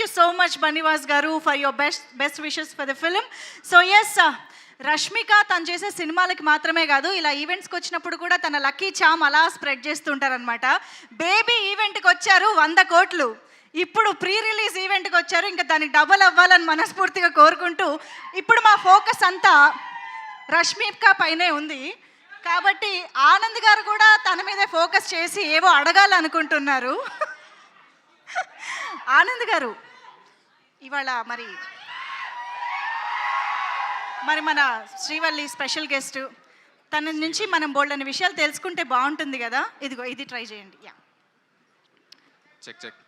you so much, Banivas Garu, for your best wishes for the film. So yes, Rashmika తను చేసే సినిమాలకి మాత్రమే కాదు, ఇలా ఈవెంట్స్కి వచ్చినప్పుడు కూడా తన లక్కీ చామ్ అలా స్ప్రెడ్ చేస్తుంటారనమాట. బేబీ ఈవెంట్కి వచ్చారు 100 కోట్లు, ఇప్పుడు ప్రీ రిలీజ్ ఈవెంట్కి వచ్చారు, ఇంకా దానికి డబల్ అవ్వాలని మనస్ఫూర్తిగా కోరుకుంటూ, ఇప్పుడు మా ఫోకస్ అంతా రష్మిక పైనే ఉంది కాబట్టి ఆనంద్ గారు కూడా తన మీదే ఫోకస్ చేసి ఏవో అడగాలనుకుంటున్నారు. ఆనంద్ గారు ఇవాళ మరి మన శ్రీవల్లి స్పెషల్ గెస్ట్, తన నుంచి మనం బోల్డ్ అనే విషయాలు తెలుసుకుంటే బాగుంటుంది కదా. ఇదిగో ఇది ట్రై చేయండి. Yeah check check.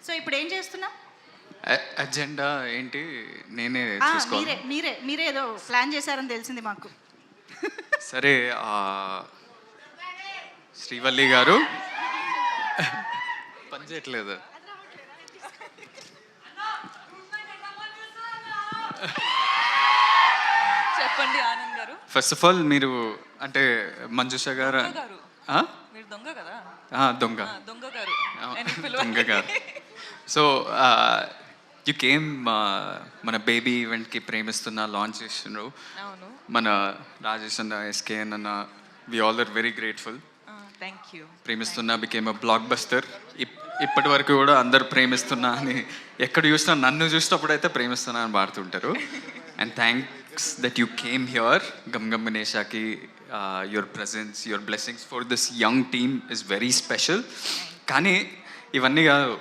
సో ఇప్పుడు ఏం చేస్తున్నాం? అజెండా ఏంటి నేనే చూసుకోవాలి. మీరే ఏదో ప్లాన్ చేశారని తెలిసింది మాకు. సరే, శ్రీవల్లి గారు పని చేయట్లేదు. చెప్పండి ఆనంద్ గారు. ఫస్ట్ ఆఫ్ ఆల్ మీరు అంటే మంజుష గారు మీరు దొంగ కదా? దొంగ గారు. సో యు కేమ్ మన బేబీ ఈవెంట్కి ప్రేమిస్తున్న లాంచ్ చేస్తున్నారు. మన రాజేష్ అన్న, ఎస్కేఎన్ అన్న, we all are very grateful. Thank you. Premistunna became a blockbuster. ఇప్పటి వరకు కూడా అందరు ప్రేమిస్తున్నా అని ఎక్కడ చూసినా, నన్ను చూసినప్పుడు అయితే ప్రేమిస్తున్నా అని పాడుతుంటారు. And thanks that you came here. గమ్ గమ్ గణేషాకి your presence, your blessings for this young team is very special. కానీ ఇవన్నీ కాదు,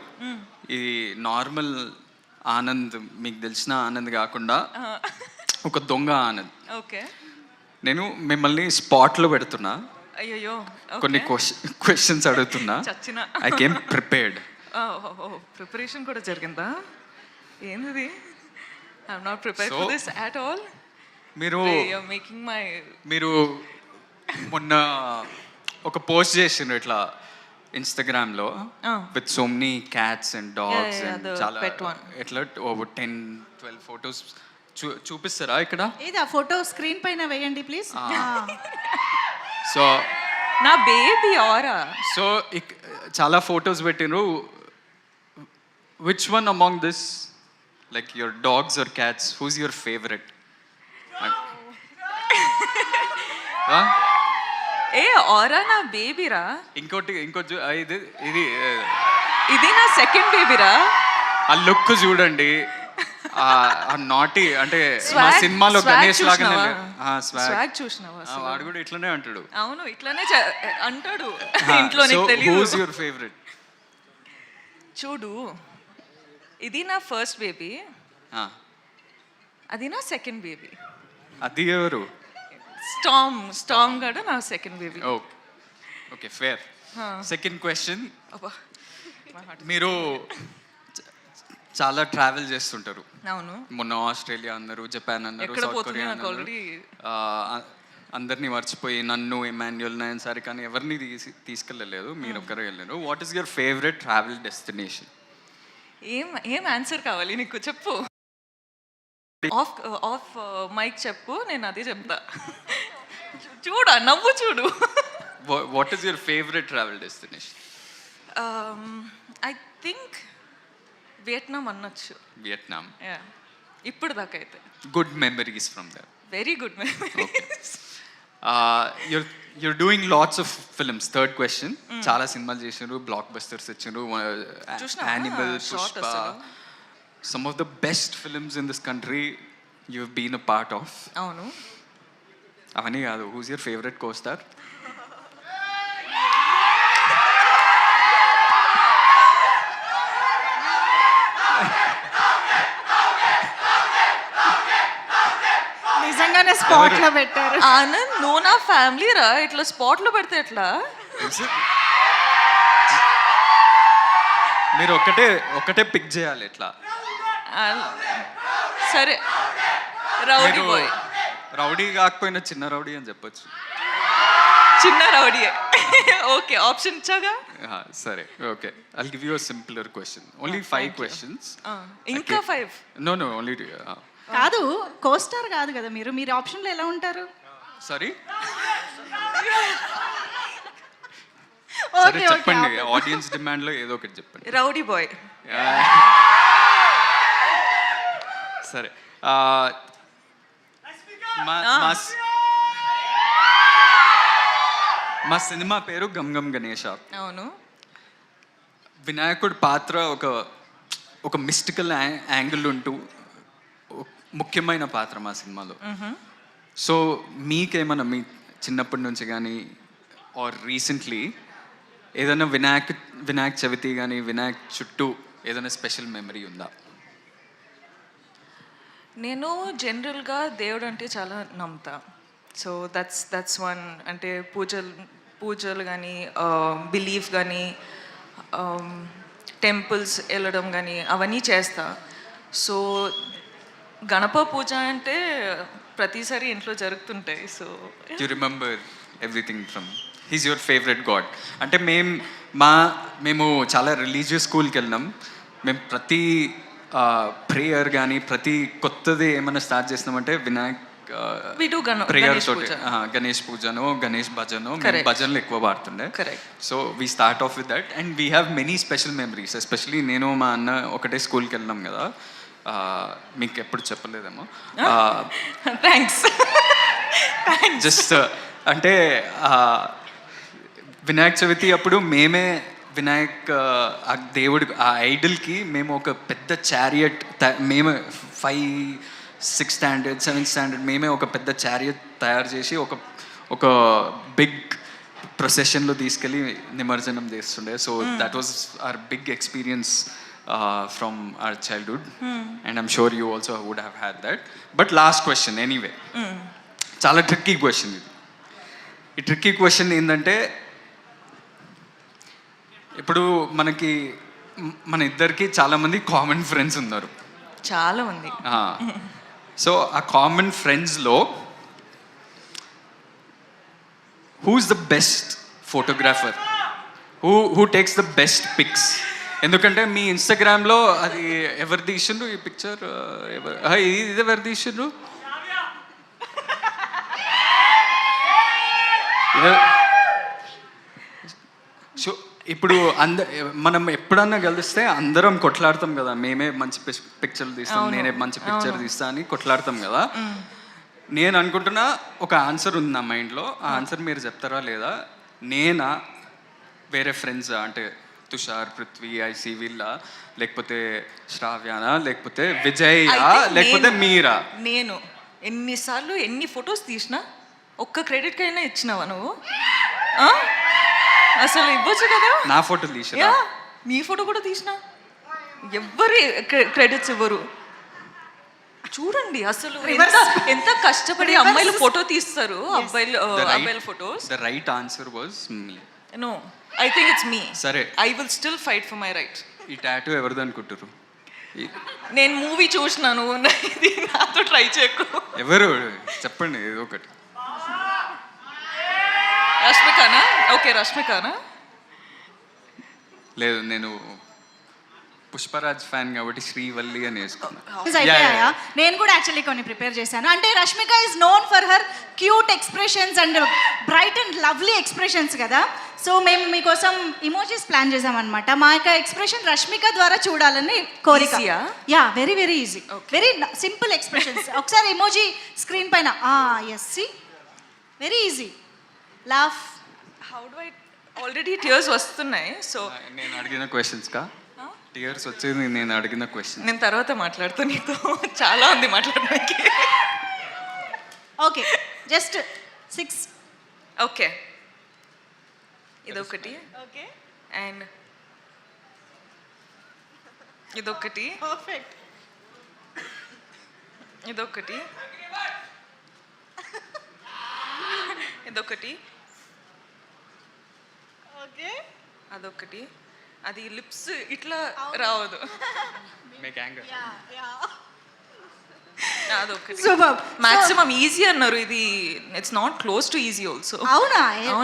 ఈ నార్మల్ ఆనంద్, మీకు తెలిసిన ఆనంద్ కాకుండా ఒక దొంగ ఆనంద్. ఓకే, నేను మిమ్మల్ని స్పాట్లో పెడుతున్నా, అయ్యో కొన్ని క్వశ్చన్స్ అడుగుతున్నా. I came prepared. ప్రిపరేషన్ కూడా జరిగిందా? ఏంది? I'm not prepared for this at all. మీరు మొన్న ఒక పోస్ట్ చేసిండ్రు ఇట్లా ఇన్స్టాగ్రామ్ లో with so many cats and dogs and చాలా ఎట్లా 10-12 ఫొటోస్ చూపిస్తారా ఇక్కడ? ఇది ఆ ఫోటో స్క్రీన్ పైన వేయండి ప్లీజ్. సో నా బేబీ ఆరా. సో చాలా ఫొటోస్ పెట్టినరు. Which one among this, like your dogs or cats, whose your favourite? ఏ ఆరా నా బేబీరా. ఇంకోటి ఇది ఇది నా సెకండ్ బేబీరా. ఆ లుక్ చూడండి, ఆ నాటి అంటే మా సినిమాలో గణేష్ లాగానే. స్వాగ్ చూసినావా? వాడు కూడా ఇట్లానే అంటాడు. అవును, ఇట్లానే అంటాడు ఇంట్లో. నీకు తెలియదు. Who's your favourite? చూడు, ఇది నా ఫస్ట్ బేబీ, అది నా సెకండ్ బేబీ. అది ఎవరు? స్టామ్ గడ నా second baby. Okay, fair. Second question, మీరు చాలా ట్రావెల్ చేస్తుంటారు. అవును. మొన్న ఆస్ట్రేలియా అన్నారు, జపాన్ అన్నారు, సౌత్ కొరియా అన్నారు. అందరినీ మర్చిపోయి నన్ను, ఎమాన్యుయల్, నయన్ సారి కానీ ఎవరిని తీసుకెళ్ళలేదు, మీరు ఒక్కరే వెళ్ళారు. What is your favourite travel destination? ఏం ఆన్సర్ కావాలి నీకు? చెప్పు. ఆఫ్ మైక్ చెప్పు, నేను అదే చెప్తా. చూడు, నవ్వు చూడు. What is your favourite travel destination? I think Vietnam అనొచ్చు. వియట్నాం. ఇప్పుడు దాకా అయితే good memories from there. Very good memories. you're doing lots of films. Third question, చాలా సినిమాలు చేసినారు, బ్లాక్ బస్టర్స్ ఇచ్చినారు, animal, Pushpa, some of the best films in this country you've been a part of. అవును. అవన్నీ కాదు, who's your favorite co-star? నిజంగానే spot లో పెట్టారు. ఆనంద్, నువ్వు నా ఫ్యామిలీ రా, ఇట్లా స్పాట్ లో పెడితే ఎట్లా? మీరు ఒకటే పిక్ చేయాలి ఎట్లా. సరే, రౌడీ బాయ్. రౌడీ కాకపోయినా చిన్న రౌడీ అని చెప్పొచ్చు. చిన్న రౌడీ. ఓకే, ఆప్షన్ ఇచ్చాగా. సరే, okay. I'll give you a simpler question. Only 5 questions. ఇంకా 5? No, only కాదు, కోస్టార్ కాదు కదా మీరు. మీరు ఆప్షన్లో ఎలా ఉంటారు? సారీ ఓకే చెప్పండి, ఆడియన్స్ డిమాండ్లో ఏదో ఒకటి చెప్పండి. Rowdy boy. సరే మా సినిమా పేరు గమ్ గమ్ గణేష. అవును. వినాయకుడి పాత్ర ఒక మిస్టికల్ యాంగిల్ ఉంటూ ముఖ్యమైన పాత్ర మా సినిమాలో. సో మీకేమన్నా మీ చిన్నప్పటి నుంచి కానీ ఆర్ రీసెంట్లీ ఏదైనా వినాయక చవితి కానీ వినాయక్ చుట్టూ ఏదైనా స్పెషల్ మెమరీ ఉందా? నేను జనరల్గా దేవుడు అంటే చాలా నమ్ముతా. So that's one. అంటే పూజలు కానీ బిలీఫ్ కానీ టెంపుల్స్ వెళ్ళడం కానీ అవన్నీ చేస్తా. సో గణప పూజ అంటే ప్రతిసారి ఇంట్లో జరుగుతుంటాయి. So you remember everything from he's your favourite God. అంటే మేము చాలా రిలీజియస్ స్కూల్కి వెళ్ళినాం. మేము ప్రతి ప్రేయర్ కానీ ప్రతి కొత్తది ఏమైనా స్టార్ట్ చేసినామంటే వినాయక్ ప్రేయర్ తోటి గణేష్ పూజను గణేష్ భజను భజనలు ఎక్కువ పాడుతుండే. So we start off with that and we have many special memories. Especially నేను మా అన్న ఒకటే స్కూల్కి వెళ్ళినాం కదా, మీకు ఎప్పుడు చెప్పలేదేమో. థ్యాంక్స్. జస్ట్ అంటే వినాయక చవితి అప్పుడు మేమే వినాయక్ ఆ దేవుడికి ఆ ఐడల్కి మేము ఒక పెద్ద చారియట్ మేమే 5, 6 స్టాండర్డ్ 7th స్టాండర్డ్ మేమే ఒక పెద్ద చారియట్ తయారు చేసి ఒక బిగ్ ప్రొసెషన్లో తీసుకెళ్ళి నిమజ్జనం చేస్తుండే. So that was our big experience from our childhood and I'm sure you also would have had that. But last question anyway, చాలా ట్రిక్కీ క్వశ్చన్ ఇది. ఈ ట్రిక్కీ క్వశ్చన్ ఏంటంటే ఇప్పుడు మన ఇద్దరికి చాలామంది కామన్ ఫ్రెండ్స్ ఉన్నారు. చాలా మంది. సో ఆ కామన్ ఫ్రెండ్స్లో who's the best photographer, who takes the best pics? ఎందుకంటే మీ ఇన్స్టాగ్రామ్లో అది ఎవరు తీసిండ్రు ఈ పిక్చర్, ఇది ఎవరు తీసిండ్రు? సో ఇప్పుడు మనం ఎప్పుడన్నా కలిస్తే అందరం కొట్లాడతాం కదా, మేమే మంచి పిక్చర్లు తీస్తాం, నేనే మంచి పిక్చర్ తీస్తా అని కొట్లాడతాం కదా. నేను అనుకుంటున్నా ఒక ఆన్సర్ ఉంది నా మైండ్లో, ఆ ఆన్సర్ మీరు చెప్తారా లేదా? నేనా, వేరే ఫ్రెండ్స్ అంటే తుషార్, పృథ్వీ, ఐసీ వీళ్ళ, లేకపోతే శ్రావ్యానా, లేకపోతే విజయ్, లేకపోతే మీరా? నేను ఎన్నిసార్లు ఎన్ని ఫొటోస్ తీసినా ఒక్క క్రెడిట్ కైనా ఇచ్చినావా నువ్వు? అసలు ఇవ్వచ్చు కదా. నా ఫోటో తీసినా, నీ ఫోటో కూడా తీసినా, ఎవ్వరి క్రెడిట్స్ ఇవ్వరు. చూడండి అసలు ఎంత కష్టపడి అమ్మాయిలు ఫోటో తీస్తారు, అబ్బాయిల photos. The right answer was me. No, I think it's me. సరే, I will still fight for my right. ఈ టాటూ ఎవరిది అనుకుంటారు? నేను మూవీ చూసినాను, ఇది నాతో ట్రై చేయకు. ఎవరు చెప్పండి ఏదో ఒకటి. రష్మికానా? ఓకే, రష్మికానా? లేదు, నేను పుష్పరాజ్ ఫ్యాన్ కాబట్టి శ్రీవల్లి అని వేసుకున్నాను. నేను కూడా యాక్చువల్లీ కొన్ని ప్రిపేర్ చేశాను. అంటే Rashmika is known for her cute expressions and bright and lovely expressions కదా. సో మేము మీకోసం ఇమోజీస్ ప్లాన్ చేసామన్నమాట. మా యొక్క ఎక్స్ప్రెషన్ రష్మిక ద్వారా చూడాలని కోరిక. Yeah, very very easy, very simple expressions. ఒకసారి ఇమోజీ స్క్రీన్ పైన. Yes, see, very easy. Laugh. How do I? Already tears వస్తున్నాయి. సో నేను అడిగిన క్వశ్చన్స్ కా టియర్స్ వచ్చేది? నేను అడిగిన క్వశ్చన్ నేను తర్వాత మాట్లాడుతూ, నీతో చాలా ఉంది మాట్లాడడానికి. Okay, just 6. ఓకే, ఇదొకటి. ఓకే, అండ్ ఇదొకటి. పర్ఫెక్ట్. ఇదొకటి. ఇదొకటి. ఓకే, అదొకటి. అది లిప్స్ ఇట్లా రావదు. అదొకటి. మాక్సిమం ఈజీ అన్నారు, ఇది it's not close to easy also. అవునా?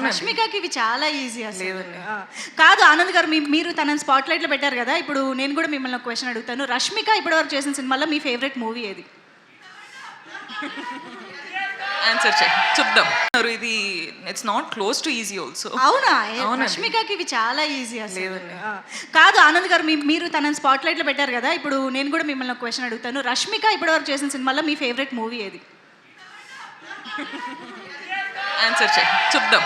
రష్మికకి ఇవి చాలా ఈజీ అసలు. కాదు ఆనంద్ గారు, మీరు తనని స్పాట్ లైట్లో పెట్టారు కదా. ఇప్పుడు నేను కూడా మిమ్మల్ని ఒక క్వశ్చన్ అడుగుతాను. రష్మిక ఇప్పటివరకు చేసిన సినిమాలో మీ ఫేవరెట్ మూవీ ఏది? ఆన్సర్ చేయి చూద్దాం. ఇది it's not close to easy also. అవునా అవునండి. రష్మికకి ఇవి చాలా ఈజీ అసలు లేదండి. కాదు ఆనంద్ గారు మీరు తనని స్పాట్ లైట్లో పెట్టారు కదా, ఇప్పుడు నేను కూడా మిమ్మల్ని ఒక క్వశ్చన్ అడుగుతాను. రష్మిక ఇప్పటివరకు చేసిన సినిమాలో మీ ఫేవరెట్ మూవీ ఏది? ఆన్సర్ చేయి చూద్దాం.